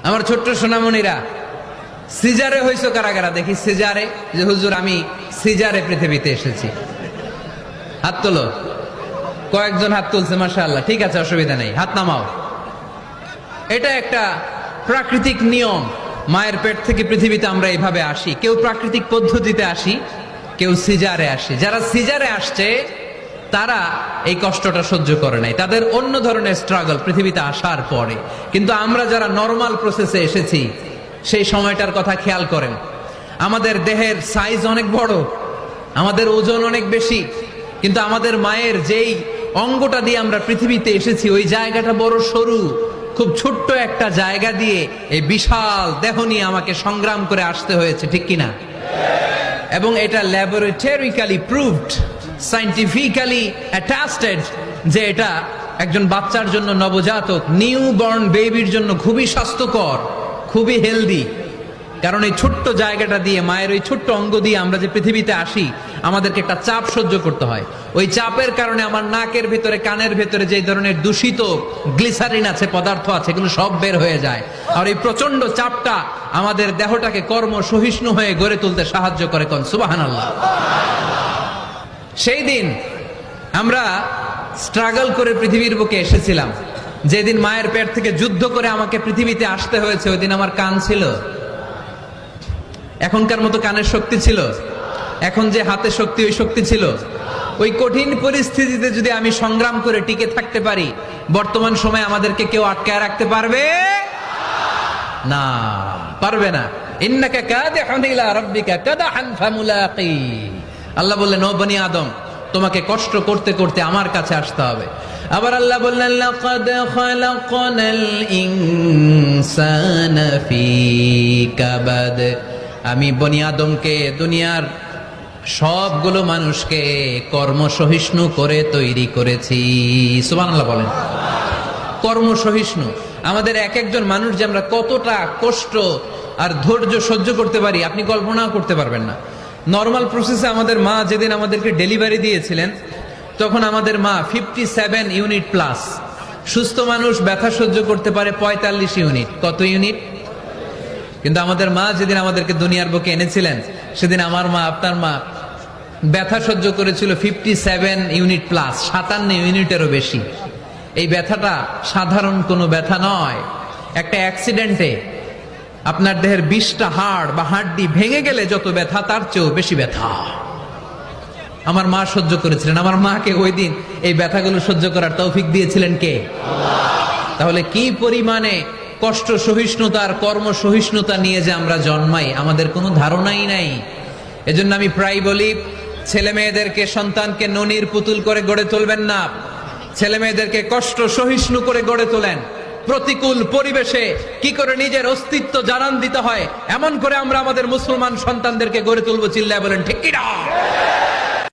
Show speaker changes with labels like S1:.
S1: আমার ছোট্ট সোনামণিরা, সিজারে হইছো কারা কারা দেখি? সিজারে, যে হুজুর আমি সিজারে পৃথিবীতে এসেছি, হাত তোলো। কয়েকজন হাত তুলছে, মাশাআল্লাহ, ঠিক আছে, অসুবিধা নেই, হাত নামাও। এটা একটা প্রাকৃতিক নিয়ম। মায়ের পেট থেকে পৃথিবীতে আমরা এইভাবে আসি। কেউ প্রাকৃতিক পদ্ধতিতে আসি, কেউ সিজারে আসে। যারা সিজারে আসছে তারা এই কষ্টটা সহ্য করে নাই, তাদের অন্য ধরনের স্ট্রাগল পৃথিবীতে আসার পরে। কিন্তু আমরা যারা নরমাল প্রসেসে এসেছি সেই সময়টার কথা খেয়াল করেন। আমাদের দেহের সাইজ অনেক বড়, আমাদের ওজন অনেক বেশি, কিন্তু আমাদের মায়ের যেই অঙ্গটা দিয়ে আমরা পৃথিবীতে এসেছি ওই জায়গাটা বড় সরু। খুব ছোট্ট একটা জায়গা দিয়ে এই বিশাল দেহ নিয়ে আমাকে সংগ্রাম করে আসতে হয়েছে, ঠিক কিনা? এবং এটা ল্যাবরেটরিক্যালি প্রুভড, সায়েন্টিফিক্যালি অ্যাটাস্টেড যে এটা একজন বাচ্চার জন্য, নবজাতক নিউ বর্ন বেবির জন্য খুবই স্বাস্থ্যকর, খুবই হেলদি। কারণ এই ছোট্ট জায়গাটা দিয়ে, মায়ের ওই ছোট্ট অঙ্গ দিয়ে আমরা যে পৃথিবীতে আসি, আমাদেরকে একটা চাপ সহ্য করতে হয়। ওই চাপের কারণে আমার নাকের ভেতরে, কানের ভেতরে যে ধরনের দূষিত গ্লিসারিন আছে, পদার্থ আছে, এগুলো সব বের হয়ে যায়। আর এই প্রচন্ড চাপটা আমাদের দেহটাকে কর্ম সহিষ্ণু হয়ে গড়ে তুলতে সাহায্য করে। কোন সুবহানাল্লাহ। সেই দিন আমরা স্ট্রাগল করে পৃথিবীর বুকে এসেছিলাম। যেদিন মায়ের পেট থেকে যুদ্ধ করে আমাকে পৃথিবীতে আসতে হয়েছে, ওই দিন আমার কান ছিল? এখনকার মতো কানের শক্তি ছিল? এখন যে হাতে শক্তি, ওই শক্তি ছিল? ওই কঠিন পরিস্থিতিতে যদি আমি সংগ্রাম করে টিকে থাকতে পারি, বর্তমান সময়ে আমাদেরকে কেউ আটকায় রাখতে পারবে না, পারবে না। ইন্নাকা কাদিহুন ইলা রাব্বিকা কাদহান ফামুলাকি। আল্লাহ বললেন, ও বনি আদম, তোমাকে কষ্ট করতে করতে আমার কাছে আসতে হবে। আবার আল্লাহ বললেন, লাকাদ খালাকনাল ইনসানা ফি কাবাদ। আমি বনি আদমকে, দুনিয়ার সবগুলো মানুষকে কর্মসহিষ্ণু করে তৈরি করেছি। সুবহানাল্লাহ বলেন। কর্মসহিষ্ণু। আমাদের এক একজন মানুষ যে আমরা কতটা কষ্ট আর ধৈর্য সহ্য করতে পারি আপনি কল্পনাও করতে পারবেন না। নর্মাল প্রসেসে আমাদের মা যেদিন আমাদেরকে ডেলিভারি দিয়েছিলেন, তখন আমাদের মা 57 ইউনিট প্লাস। সুস্থ মানুষ ব্যথা সহ্য করতে পারে 45 ইউনিট। কত ইউনিট? কিন্তু আমাদের মা যেদিন আমাদেরকে দুনিয়ার বুকে এনেছিলেন, সেদিন আমার মা, আপনার মা ব্যথা সহ্য করেছিল 57 ইউনিট প্লাস, 57 ইউনিটেরও বেশি। এই ব্যথাটা সাধারণ কোনো ব্যথা নয়। একটা অ্যাক্সিডেন্টে আপনার দেহের 20টা হাড় বা হাড্ডি ভেঙে গেলে যত ব্যথা, তার চেয়েও বেশি ব্যথা আমার মা সহ্য করেছিলেন। আমার মাকে ওই দিন এই ব্যথাগুলো সহ্য করার তৌফিক দিয়েছিলেন কে? তাহলে কি পরিমাণে কষ্ট সহিষ্ণুতা আর কর্ম সহিষ্ণুতা নিয়ে যে আমরা জন্মাই, আমাদের কোনো ধারণাই নাই। এজন্য আমি প্রায় বলি, ছেলে মেয়েদেরকে, সন্তানকে ননির পুতুল করে গড়ে তুলবেন না। ছেলে মেয়েদেরকে কষ্ট সহিষ্ণু করে গড়ে তোলেন। প্রতিকূল পরিবেশে কি করে নিজের অস্তিত্ব জানান দিতে হয়, এমন করে আমরা আমাদের মুসলমান সন্তানদেরকে গড়ে তুলবো। চিল্লায় বলেন ঠিক কিনা?